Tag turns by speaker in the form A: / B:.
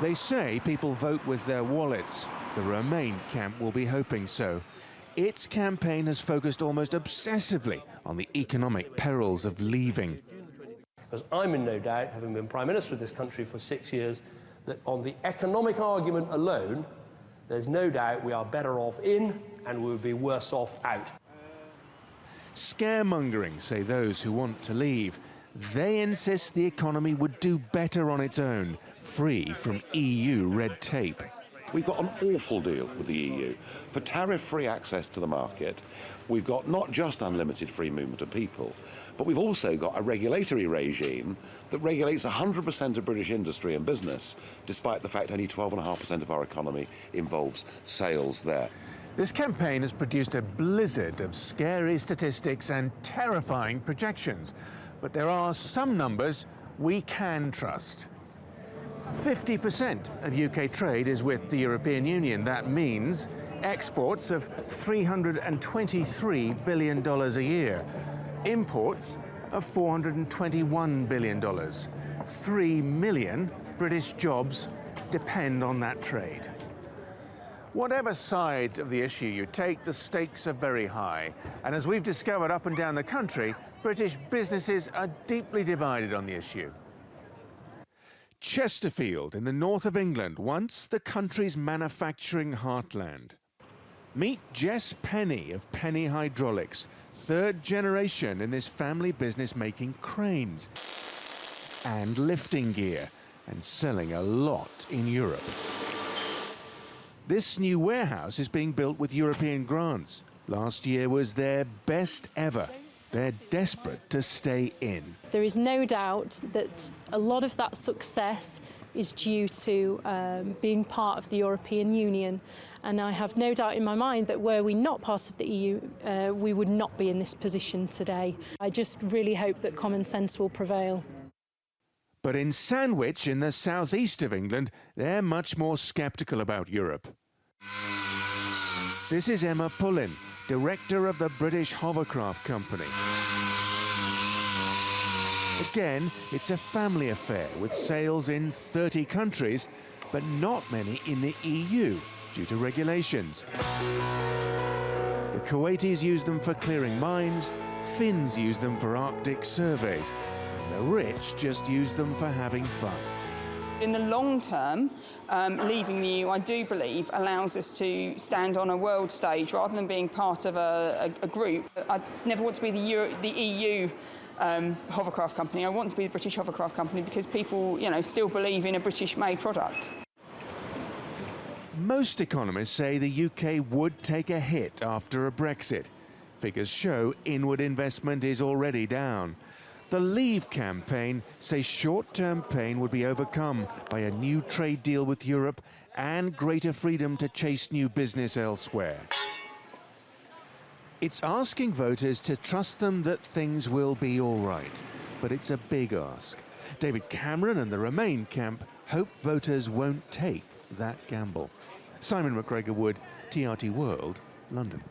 A: They say people vote with their wallets. The Remain camp will be hoping so. Its campaign has focused almost obsessively on the economic perils of leaving.
B: Because I'm in no doubt, having been Prime Minister of this country for 6 years, that on the economic argument alone, there's no doubt we are better off in and we would be worse off out.
A: Scaremongering, say those who want to leave. They insist the economy would do better on its own, free from EU red tape.
C: We've got an awful deal with the EU for tariff-free access to the market. We've got not just unlimited free movement of people, but we've also got a regulatory regime that regulates 100% of British industry and business, despite the fact only 12.5% of our economy involves sales there.
A: This campaign has produced a blizzard of scary statistics and terrifying projections. But there are some numbers we can trust. 50% of UK trade is with the European Union. That means exports of $323 billion a year, imports of $421 billion. 3 million British jobs depend on that trade. Whatever side of the issue you take, the stakes are very high. And as we've discovered up and down the country, British businesses are deeply divided on the issue. Chesterfield in the north of England, once the country's manufacturing heartland. Meet Jess Penny of Penny Hydraulics, third generation in this family business making cranes and lifting gear and selling a lot in Europe. This new warehouse is being built with European grants. Last year was their best ever. They're desperate to stay in.
D: There is no doubt that a lot of that success is due to being part of the European Union. And I have no doubt in my mind that were we not part of the EU, we would not be in this position today. I just really hope that common sense will prevail.
A: But in Sandwich, in the southeast of England, they're much more sceptical about Europe. This is Emma Pullin, director of the British Hovercraft Company. Again, it's a family affair with sales in 30 countries, but not many in the EU due to regulations. The Kuwaitis use them for clearing mines, Finns use them for Arctic surveys, and the rich just use them for having fun.
E: In the long term, leaving the EU, I do believe, allows us to stand on a world stage rather than being part of a group. I never want to be the EU hovercraft company. I want to be the British Hovercraft Company because people, still believe in a British-made product.
A: Most economists say the UK would take a hit after a Brexit. Figures show inward investment is already down. The Leave campaign say short-term pain would be overcome by a new trade deal with Europe and greater freedom to chase new business elsewhere. It's asking voters to trust them that things will be all right, but it's a big ask. David Cameron and the Remain camp hope voters won't take that gamble. Simon McGregor-Wood, TRT World, London.